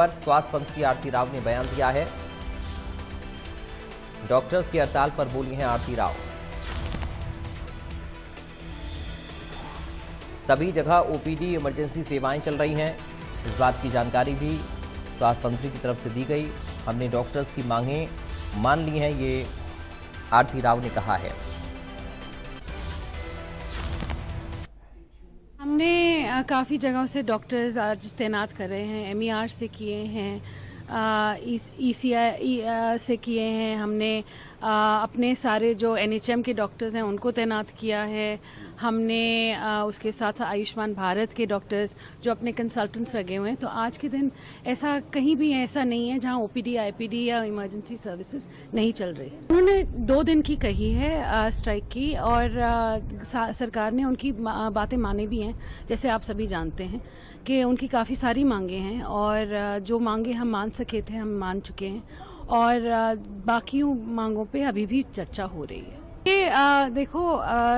पर स्वास्थ्य मंत्री आरती राव ने बयान दिया है। डॉक्टर्स की हड़ताल पर बोली हैं आरती राव। सभी जगह ओपीडी इमरजेंसी सेवाएं चल रही हैं, इस बात की जानकारी भी स्वास्थ्य मंत्री की तरफ से दी गई। हमने डॉक्टर्स की मांगें मान ली हैं, ये आरती राव ने कहा है। हमने काफ़ी जगहों से डॉक्टर्स आज तैनात कर रहे हैं, एमईआर से किए हैं, ईसीआई से किए हैं। हमने अपने सारे जो एनएचएम के डॉक्टर्स हैं उनको तैनात किया है। हमने उसके साथ आयुष्मान भारत के डॉक्टर्स जो अपने कंसल्टेंट्स लगे हुए हैं। तो आज के दिन ऐसा कहीं भी ऐसा नहीं है जहां ओपीडी, आईपीडी या इमरजेंसी सर्विसेज नहीं चल रही। उन्होंने 2 दिन की कही है स्ट्राइक की, और सरकार ने उनकी बातें मानी भी हैं। जैसे आप सभी जानते हैं कि उनकी काफ़ी सारी मांगे हैं, और जो मांगे हम मान सके थे हम मान चुके हैं, और बाकी मांगों पे अभी भी चर्चा हो रही है। ये देखो,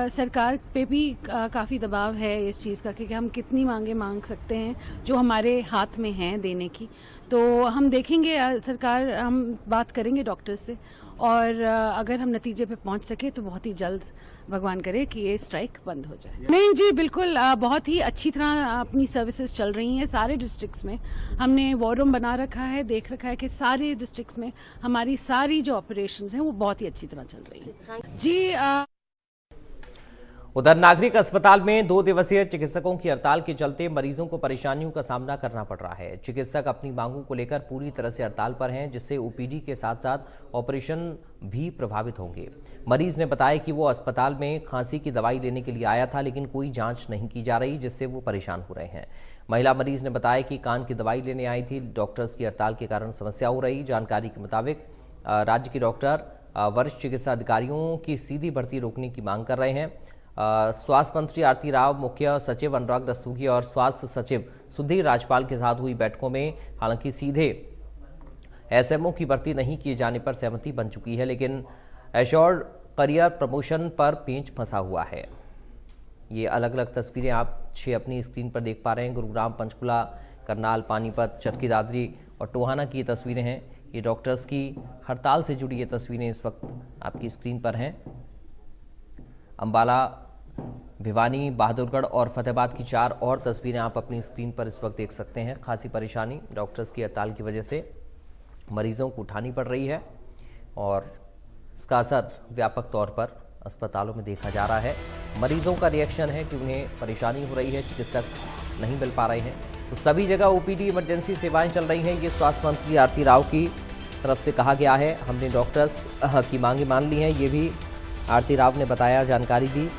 सरकार पे भी काफ़ी दबाव है इस चीज़ का कि हम कितनी मांगे मांग सकते हैं जो हमारे हाथ में हैं देने की। तो हम देखेंगे, सरकार हम बात करेंगे डॉक्टर्स से, और अगर हम नतीजे पे पहुंच सके तो बहुत ही जल्द भगवान करे कि ये स्ट्राइक बंद हो जाए। नहीं जी, बिल्कुल बहुत ही अच्छी तरह अपनी सर्विसेज चल रही हैं सारे डिस्ट्रिक्ट्स में। हमने वॉर रूम बना रखा है, देख रखा है कि सारे डिस्ट्रिक्ट्स में हमारी सारी जो ऑपरेशंस हैं वो बहुत ही अच्छी तरह चल रही हैं जी। उधर नागरिक अस्पताल में 2 दिवसीय चिकित्सकों की हड़ताल के चलते मरीजों को परेशानियों का सामना करना पड़ रहा है। चिकित्सक अपनी मांगों को लेकर पूरी तरह से हड़ताल पर हैं, जिससे ओपीडी के साथ साथ ऑपरेशन भी प्रभावित होंगे। मरीज ने बताया कि वो अस्पताल में खांसी की दवाई लेने के लिए आया था, लेकिन कोई जांच नहीं की जा रही, जिससे वो परेशान हो रहे हैं। महिला मरीज ने बताया कि कान की दवाई लेने आई थी, डॉक्टर्स की हड़ताल के कारण समस्या हो रही। जानकारी के मुताबिक राज्य के डॉक्टर वरिष्ठ चिकित्सा अधिकारियों की सीधी भर्ती रोकने की मांग कर रहे हैं। स्वास्थ्य मंत्री आरती राव, मुख्य सचिव अनुराग दस्तूगी और स्वास्थ्य सचिव सुधीर राजपाल के साथ हुई बैठकों में हालांकि सीधे एसएमओ की भर्ती नहीं किए जाने पर सहमति बन चुकी है, लेकिन एश्योर्ड करियर प्रमोशन पर पेंच फंसा हुआ है। ये अलग अलग तस्वीरें आप 6 अपनी स्क्रीन पर देख पा रहे हैं। गुरुग्राम, पंचकुला, करनाल, पानीपत, चरखी दादरी और टोहाना की ये तस्वीरें हैं। ये डॉक्टर्स की हड़ताल से जुड़ी ये तस्वीरें इस वक्त आपकी स्क्रीन पर हैं। अंबाला, भिवानी, बहादुरगढ़ और फतेहाबाद की 4 और तस्वीरें आप अपनी स्क्रीन पर इस वक्त देख सकते हैं। खासी परेशानी डॉक्टर्स की हड़ताल की वजह से मरीजों को उठानी पड़ रही है, और इसका असर व्यापक तौर पर अस्पतालों में देखा जा रहा है। मरीजों का रिएक्शन है कि उन्हें परेशानी हो रही है, चिकित्सक नहीं मिल पा रहे हैं। तो सभी जगह ओपीडी इमरजेंसी सेवाएं चल रही हैं, ये स्वास्थ्य मंत्री आरती राव की तरफ से कहा गया है। हमने डॉक्टर्स की मांगें मान ली हैं, ये भी आरती राव ने बताया, जानकारी दी।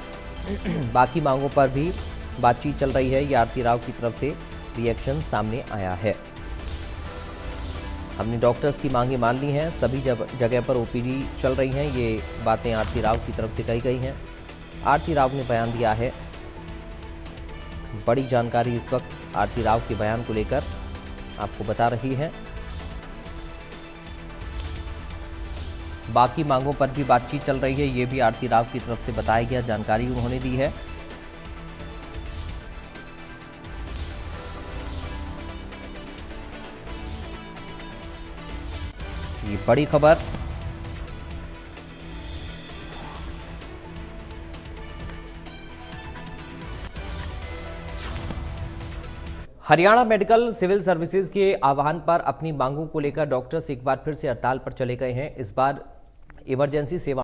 बाकी मांगों पर भी बातचीत चल रही है, ये आरती राव की तरफ से रिएक्शन सामने आया है। हमने डॉक्टर्स की मांगें मान ली हैं, सभी जगह पर ओपीडी चल रही हैं, ये बातें आरती राव की तरफ से कही गई हैं। आरती राव ने बयान दिया है। बड़ी जानकारी इस वक्त आरती राव के बयान को लेकर आपको बता रही है। बाकी मांगों पर भी बातचीत चल रही है, ये भी आरती राव की तरफ से बताया गया, जानकारी उन्होंने दी है। ये बड़ी खबर। हरियाणा मेडिकल सिविल सर्विसेज के आह्वान पर अपनी मांगों को लेकर डॉक्टर्स एक बार फिर से हड़ताल पर चले गए हैं। इस बार इमरजेंसी सेवा